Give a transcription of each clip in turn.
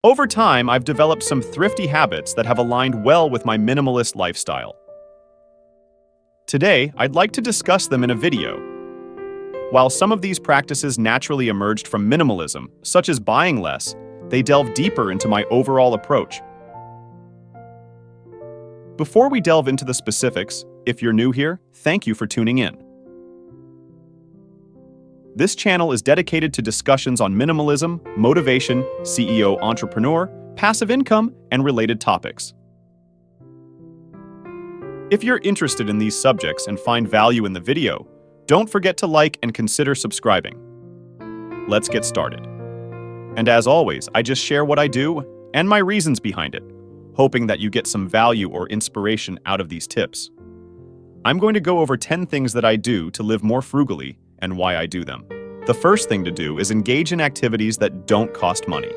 Over time, I've developed some thrifty habits that have aligned well with my minimalist lifestyle. Today, I'd like to discuss them in a video. While some of these practices naturally emerged from minimalism, such as buying less, they delve deeper into my overall approach. Before we delve into the specifics, if you're new here, thank you for tuning in. This channel is dedicated to discussions on minimalism, motivation, CEO entrepreneur, passive income, and related topics. If you're interested in these subjects and find value in the video, don't forget to like and consider subscribing. Let's get started. And as always, I just share what I do and my reasons behind it, hoping that you get some value or inspiration out of these tips. I'm going to go over 10 things that I do to live more frugally and why I do them. The first thing to do is engage in activities that don't cost money.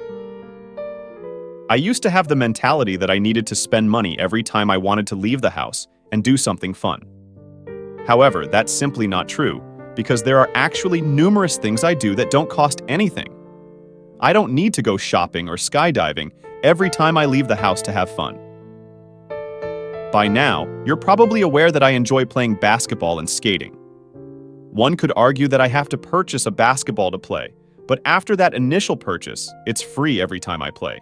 I used to have the mentality that I needed to spend money every time I wanted to leave the house and do something fun. However, that's simply not true, because there are actually numerous things I do that don't cost anything. I don't need to go shopping or skydiving every time I leave the house to have fun. By now, you're probably aware that I enjoy playing basketball and skating. One could argue that I have to purchase a basketball to play, but after that initial purchase, it's free every time I play.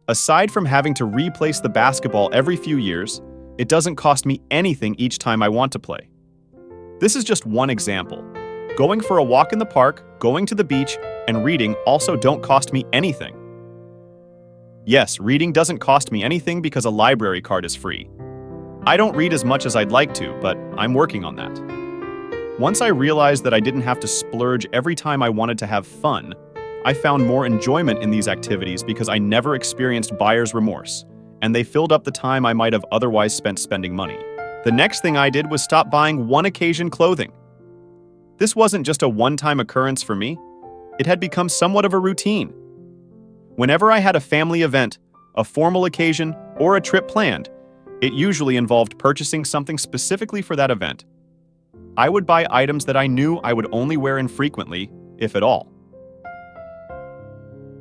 Aside from having to replace the basketball every few years, it doesn't cost me anything each time I want to play. This is just one example. Going for a walk in the park, going to the beach, and reading also don't cost me anything. Yes, reading doesn't cost me anything because a library card is free. I don't read as much as I'd like to, but I'm working on that. Once I realized that I didn't have to splurge every time I wanted to have fun, I found more enjoyment in these activities because I never experienced buyer's remorse, and they filled up the time I might have otherwise spent spending money. The next thing I did was stop buying one-occasion clothing. This wasn't just a one-time occurrence for me. It had become somewhat of a routine. Whenever I had a family event, a formal occasion, or a trip planned, it usually involved purchasing something specifically for that event. I would buy items that I knew I would only wear infrequently, if at all.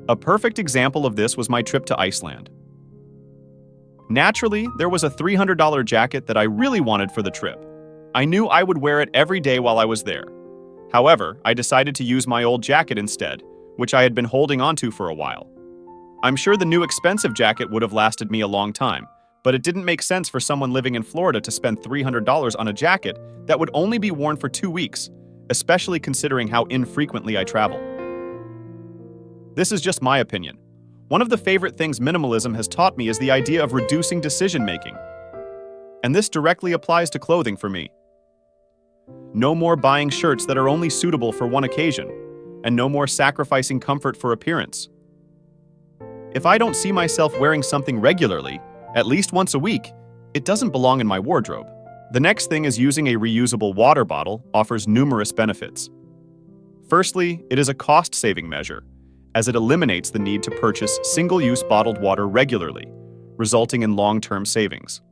A perfect example of this was my trip to Iceland. Naturally, there was a $300 jacket that I really wanted for the trip. I knew I would wear it every day while I was there. However, I decided to use my old jacket instead, which I had been holding onto for a while. I'm sure the new expensive jacket would have lasted me a long time, but it didn't make sense for someone living in Florida to spend $300 on a jacket that would only be worn for 2 weeks, especially considering how infrequently I travel. This is just my opinion. One of the favorite things minimalism has taught me is the idea of reducing decision-making. And this directly applies to clothing for me. No more buying shirts that are only suitable for one occasion, and no more sacrificing comfort for appearance. If I don't see myself wearing something regularly, at least once a week, it doesn't belong in my wardrobe. The next thing is using a reusable water bottle offers numerous benefits. Firstly, it is a cost-saving measure, as it eliminates the need to purchase single-use bottled water regularly, resulting in long-term savings.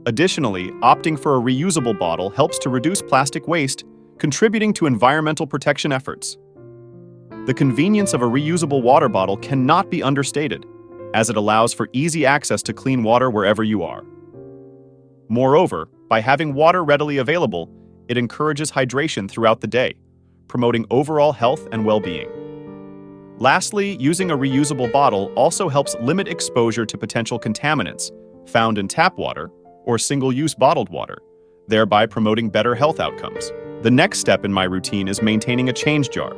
Additionally, opting for a reusable bottle helps to reduce plastic waste, contributing to environmental protection efforts. The convenience of a reusable water bottle cannot be understated, as it allows for easy access to clean water wherever you are. Moreover, by having water readily available, it encourages hydration throughout the day, promoting overall health and well-being. Lastly, using a reusable bottle also helps limit exposure to potential contaminants found in tap water or single-use bottled water, thereby promoting better health outcomes. The next step in my routine is maintaining a change jar.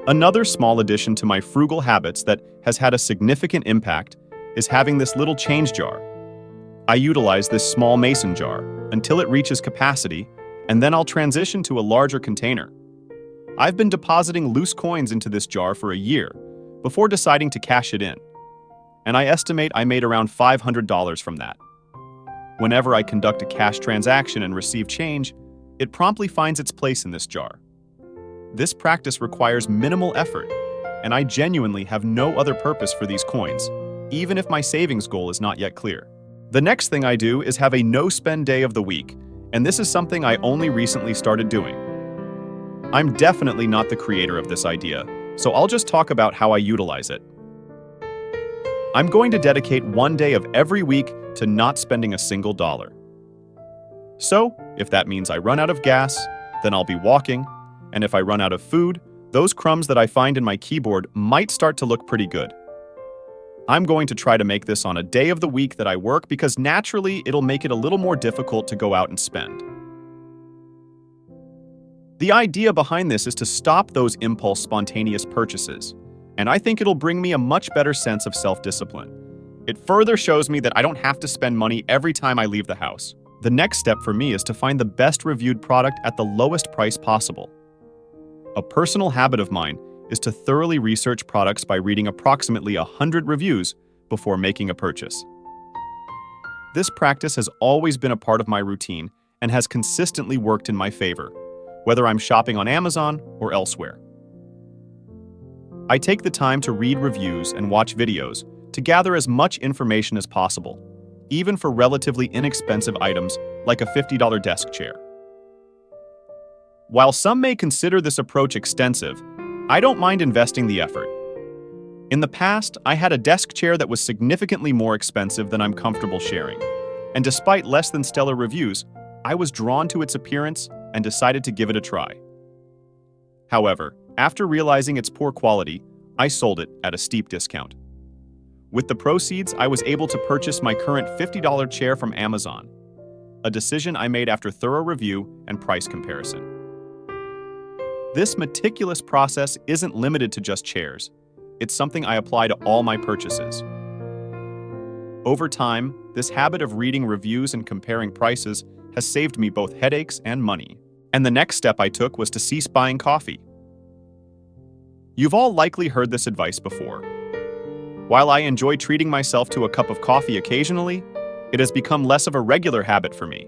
Another small addition to my frugal habits that has had a significant impact is having this little change jar. I utilize this small mason jar until it reaches capacity, and then I'll transition to a larger container. I've been depositing loose coins into this jar for a year before deciding to cash it in, and I estimate I made around $500 from that. Whenever I conduct a cash transaction and receive change, it promptly finds its place in this jar. This practice requires minimal effort, and I genuinely have no other purpose for these coins, even if my savings goal is not yet clear. The next thing I do is have a no-spend day of the week, and this is something I only recently started doing. I'm definitely not the creator of this idea, so I'll just talk about how I utilize it. I'm going to dedicate one day of every week to not spending a single dollar. So, if that means I run out of gas, then I'll be walking, and if I run out of food, those crumbs that I find in my keyboard might start to look pretty good. I'm going to try to make this on a day of the week that I work because naturally it'll make it a little more difficult to go out and spend. The idea behind this is to stop those impulse spontaneous purchases, and I think it'll bring me a much better sense of self-discipline. It further shows me that I don't have to spend money every time I leave the house. The next step for me is to find the best reviewed product at the lowest price possible. A personal habit of mine is to thoroughly research products by reading approximately 100 reviews before making a purchase. This practice has always been a part of my routine and has consistently worked in my favor, whether I'm shopping on Amazon or elsewhere. I take the time to read reviews and watch videos to gather as much information as possible, even for relatively inexpensive items like a $50 desk chair. While some may consider this approach extensive, I don't mind investing the effort. In the past, I had a desk chair that was significantly more expensive than I'm comfortable sharing, and despite less than stellar reviews, I was drawn to its appearance and decided to give it a try. However, after realizing its poor quality, I sold it at a steep discount. With the proceeds, I was able to purchase my current $50 chair from Amazon, a decision I made after thorough review and price comparison. This meticulous process isn't limited to just chairs. It's something I apply to all my purchases. Over time, this habit of reading reviews and comparing prices has saved me both headaches and money. And the next step I took was to cease buying coffee. You've all likely heard this advice before. While I enjoy treating myself to a cup of coffee occasionally, it has become less of a regular habit for me.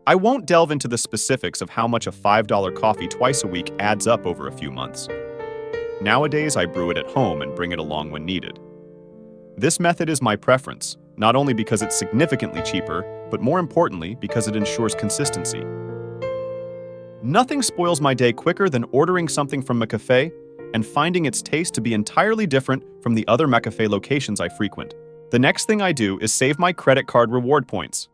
I won't delve into the specifics of how much a $5 coffee twice a week adds up over a few months. Nowadays, I brew it at home and bring it along when needed. This method is my preference, not only because it's significantly cheaper, but more importantly, because it ensures consistency. Nothing spoils my day quicker than ordering something from a cafe and finding its taste to be entirely different from the other McCafe locations I frequent. The next thing I do is save my credit card reward points.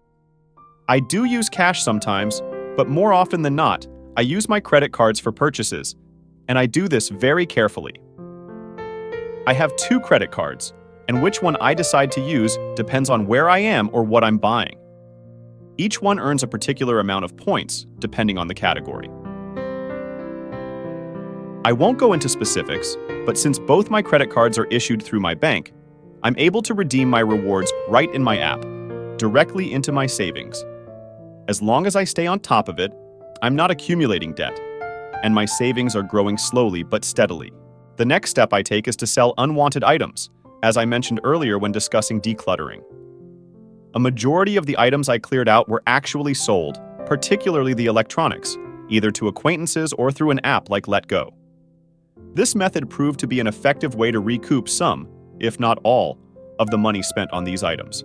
I do use cash sometimes, but more often than not, I use my credit cards for purchases, and I do this very carefully. I have 2 credit cards, and which one I decide to use depends on where I am or what I'm buying. Each one earns a particular amount of points, depending on the category. I won't go into specifics, but since both my credit cards are issued through my bank, I'm able to redeem my rewards right in my app, directly into my savings. As long as I stay on top of it, I'm not accumulating debt, and my savings are growing slowly but steadily. The next step I take is to sell unwanted items, as I mentioned earlier when discussing decluttering. A majority of the items I cleared out were actually sold, particularly the electronics, either to acquaintances or through an app like Let Go. This method proved to be an effective way to recoup some, if not all, of the money spent on these items.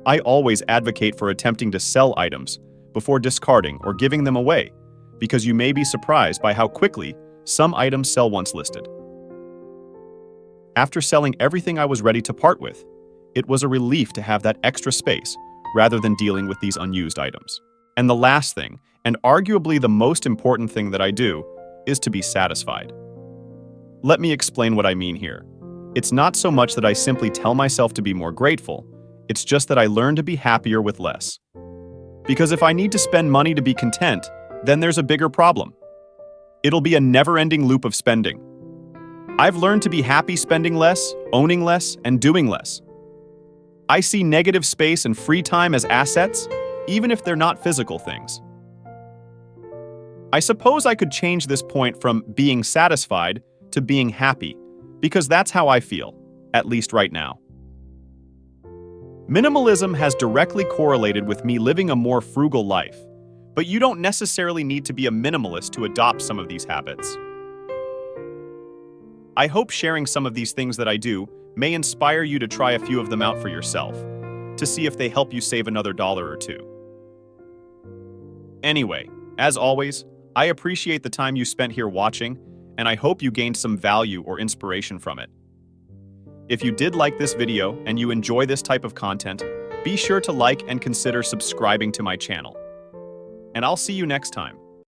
I always advocate for attempting to sell items before discarding or giving them away, because you may be surprised by how quickly some items sell once listed. After selling everything I was ready to part with, it was a relief to have that extra space rather than dealing with these unused items. And the last thing, and arguably the most important thing that I do, is to be satisfied. Let me explain what I mean here. It's not so much that I simply tell myself to be more grateful, it's just that I learn to be happier with less. Because if I need to spend money to be content, then there's a bigger problem. It'll be a never-ending loop of spending. I've learned to be happy spending less, owning less, and doing less. I see negative space and free time as assets, even if they're not physical things. I suppose I could change this point from being satisfied to being happy, because that's how I feel, at least right now. Minimalism has directly correlated with me living a more frugal life, but you don't necessarily need to be a minimalist to adopt some of these habits. I hope sharing some of these things that I do may inspire you to try a few of them out for yourself, to see if they help you save another dollar or two. Anyway, as always, I appreciate the time you spent here watching, and I hope you gained some value or inspiration from it. If you did like this video and you enjoy this type of content, be sure to like and consider subscribing to my channel. And I'll see you next time.